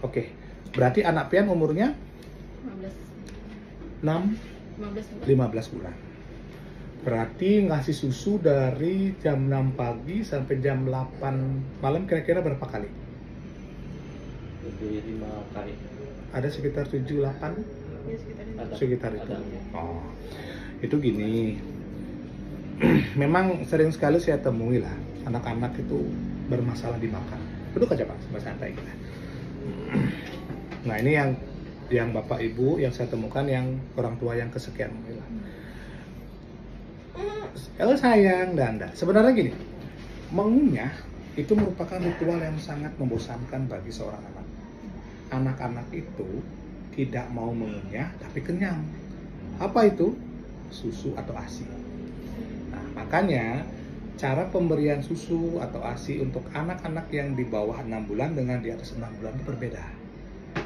Oke, berarti anak pian umurnya 6, 15 bulan. Berarti ngasih susu dari jam 6 pagi sampai jam 8 malam kira-kira berapa kali? Lebih 5 kali. Ada sekitar 7-8? Ya, Sekitar itu. Ada. Oh, itu gini. Memang sering sekali saya temui lah anak-anak itu bermasalah di makan. Duduk aja Pak, santai kita. Nah ini yang Bapak Ibu yang saya temukan yang orang tua yang kesekian bilang. Sayang dan sebenarnya gini, mengunyah itu merupakan ritual yang sangat membosankan bagi seorang anak. Anak-anak itu tidak mau mengunyah tapi kenyang. Apa itu? Susu atau ASI. Nah, makanya cara pemberian susu atau ASI untuk anak-anak yang di bawah 6 bulan dengan di atas 6 bulan itu berbeda.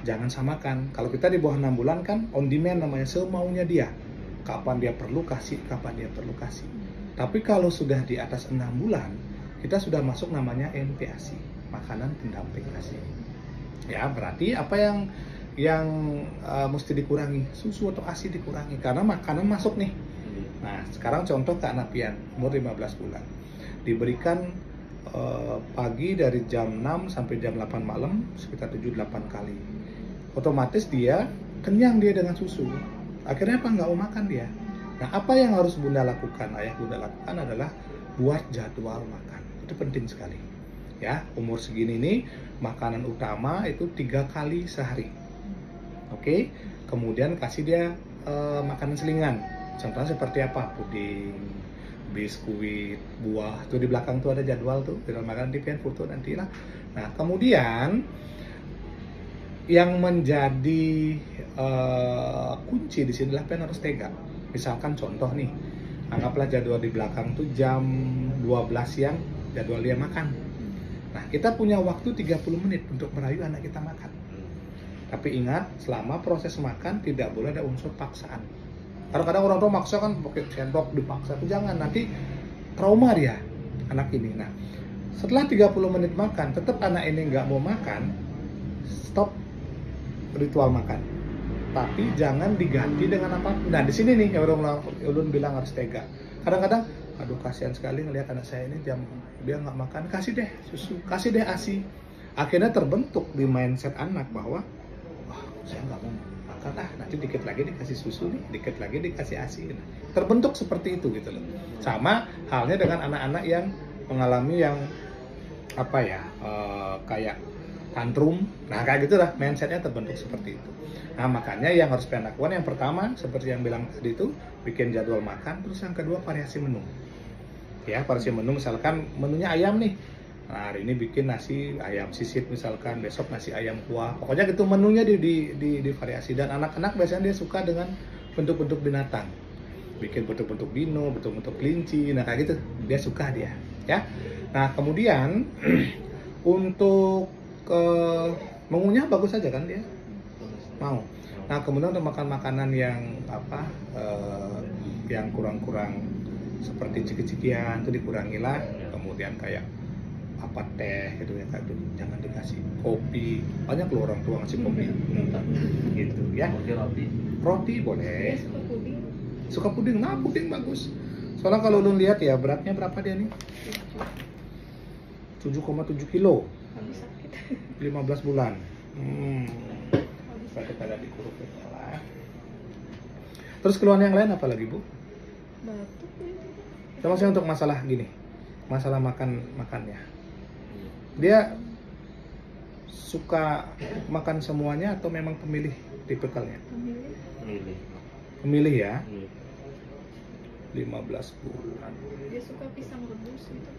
Jangan samakan. Kalau kita di bawah 6 bulan kan on demand namanya, semaunya dia. Kapan dia perlu kasih, kapan dia perlu kasih. Tapi kalau sudah di atas 6 bulan, kita sudah masuk namanya MPASI, makanan pendamping ASI. Ya, berarti apa yang mesti dikurangi? Susu atau ASI dikurangi karena makanan masuk nih. Nah, sekarang contoh ke anak pian umur 15 bulan. Diberikan pagi dari jam 6 sampai jam 8 malam sekitar 7-8 kali. Otomatis dia kenyang dia dengan susu. Akhirnya apa? Nggak mau makan dia. Nah, apa yang harus Bunda lakukan, ayah Bunda lakukan adalah buat jadwal makan. Itu penting sekali. Ya, umur segini nih makanan utama itu 3 kali sehari. Oke, kemudian kasih dia makanan selingan. Contohnya seperti apa? Puding, biskuit, buah. Tuh di belakang tuh ada jadwal tuh. Jadwal makan di pian foto nanti lah. Nah, kemudian yang menjadi kunci di sini adalah pian harus tega. Misalkan contoh nih, anggaplah jadwal di belakang tuh jam 12 siang jadwal dia makan. Nah, kita punya waktu 30 menit untuk merayu anak kita makan. Tapi ingat, selama proses makan tidak boleh ada unsur paksaan. Kadang-kadang orang tua maksa kan pakai sendok dipaksa, itu jangan, nanti trauma dia anak ini. Nah, setelah 30 menit makan, tetap anak ini nggak mau makan, stop ritual makan. Tapi jangan diganti dengan apapun. Nah, di sini nih ulun bilang harus tega. Kadang-kadang, aduh kasihan sekali ngelihat anak saya ini dia nggak makan, kasih deh susu, kasih deh ASI. Akhirnya terbentuk di mindset anak bahwa saya nggak mau makan, nanti dikit lagi dikasih susu nih, dikit lagi dikasih ASI. Nah, terbentuk seperti itu gitu loh. Sama halnya dengan anak-anak yang mengalami yang apa ya, kayak tantrum. Nah, kayak gitu lah mindsetnya terbentuk seperti itu. Nah, makanya yang harus kalian lakukan yang pertama seperti yang bilang tadi itu, bikin jadwal makan. Terus yang kedua variasi menu. Ya, variasi menu, misalkan menunya ayam nih. Nah, hari ini bikin nasi ayam sisip misalkan, besok nasi ayam kuah. Pokoknya gitu menunya di variasi. Dan anak-anak biasanya dia suka dengan bentuk-bentuk binatang. Bikin bentuk-bentuk dino, bentuk-bentuk kelinci. Nah, kayak gitu. Dia suka dia, ya. Nah, kemudian untuk mengunyah bagus aja kan dia? Mau. Nah, kemudian untuk makan makanan yang apa? Yang kurang-kurang seperti ciki-cikian itu dikurangilah. Kemudian kayak apa teh gitu ya, kayak itu jangan dikasih. Kopi, banyak loh orang tua ngasih kopi gitu ya. Roti boleh, suka puding. Nah, puding bagus, soalnya kalau lu lihat ya beratnya berapa dia nih, 7,7 kilo, 15 bulan. Berarti ada di kuruk lah. Terus keluhan yang lain apa lagi Bu? Batuk. Termasuk untuk masalah gini, masalah makannya. Dia suka makan semuanya atau memang pemilih tipikalnya? Pemilih ya? 15 bulan. Dia suka pisang rebus gitu.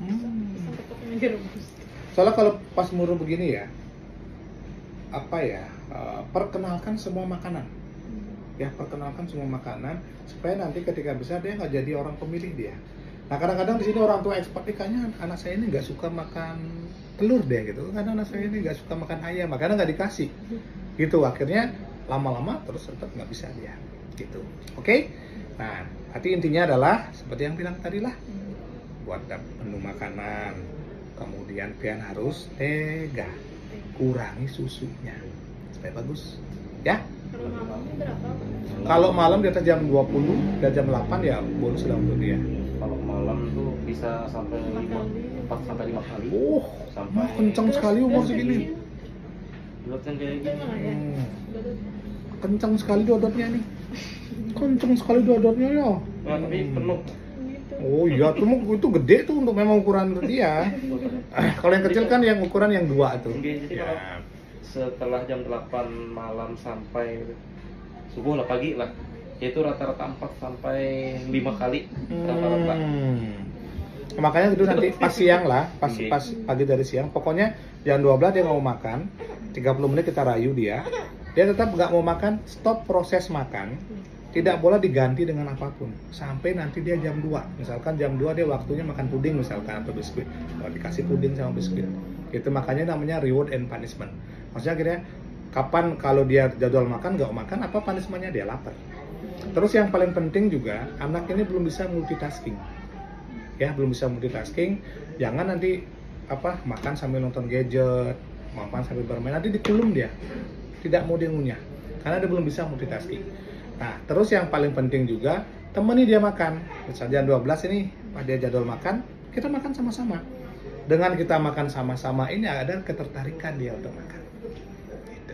Pisang kepoknya direbus. Soalnya kalau pas umur begini ya, apa ya, perkenalkan semua makanan. Ya, perkenalkan semua makanan supaya nanti ketika besar dia nggak jadi orang pemilih dia. Nah, kadang-kadang di sini orang tua ekspert kayaknya anak saya ini nggak suka makan telur deh gitu, karena anak saya ini nggak suka makan ayam, makanya nggak dikasih gitu. Akhirnya lama-lama terus tetap nggak bisa dia gitu. Oke? Nah, arti intinya adalah seperti yang bilang tadi lah, buat menu makanan, kemudian pian harus tega. kurangi susunya supaya bagus. Ya. Kalau malamnya berapa? Kalau malam di atas jam 20 dan jam 8 ya bonus sudah untuk dia. Kalau malam tuh bisa sampai 4 sampai 5 kali. Oh, Sampai kencang sekali umur segini. Dodotnya kayak Itu gini. emang ya? Hmm. Dodot. Kencang sekali dodotnya nih. Kencang sekali dodotnya ya. Nah, tapi penuh. Gitu. Oh iya, itu gede tuh untuk memang ukuran dia. Kalau yang kecil kan yang ukuran yang 2 tuh. Oke, jadi Ya. kalau setelah jam 8 malam sampai subuh lah, pagi lah, itu rata-rata 4 sampai 5 kali rata-rata. Makanya itu nanti pas siang lah, pas Oke. pagi dari siang. Pokoknya jam 12 dia nggak mau makan, 30 menit kita rayu dia. Dia tetap nggak mau makan, stop proses makan. Tidak boleh diganti dengan apapun sampai nanti dia jam 2. Misalkan jam 2 dia waktunya makan puding misalkan atau biskuit. Kalau dikasih puding sama biskuit. Itu makanya namanya reward and punishment. Maksudnya akhirnya kapan kalau dia jadwal makan nggak makan, apa punishmentnya? Dia lapar. Terus yang paling penting juga, anak ini belum bisa multitasking. Ya, belum bisa multitasking. Jangan nanti makan sambil nonton gadget, makan sambil bermain, nanti dikulum dia. Tidak mau dia ngunyah karena dia belum bisa multitasking. Nah, terus yang paling penting juga, temani dia makan. Misalnya jam 12 ini, pas dia jadwal makan, kita makan sama-sama. Dengan kita makan sama-sama ini ada ketertarikan dia untuk makan. Gitu.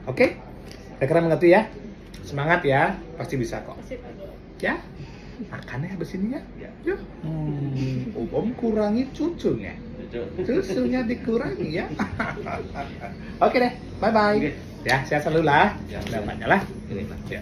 Oke? Saya kira mengerti ya? Semangat ya, pasti bisa kok. Pasti Pak. Ya? Makannya habis ini ya? Ya. Yuk. Om kurangi cucunya. Susunya dikurangi ya. Oke deh, bye-bye. Oke. Ya, sehat selalu lah. Ya. Dapatnya lah. Ini Pak. Ya.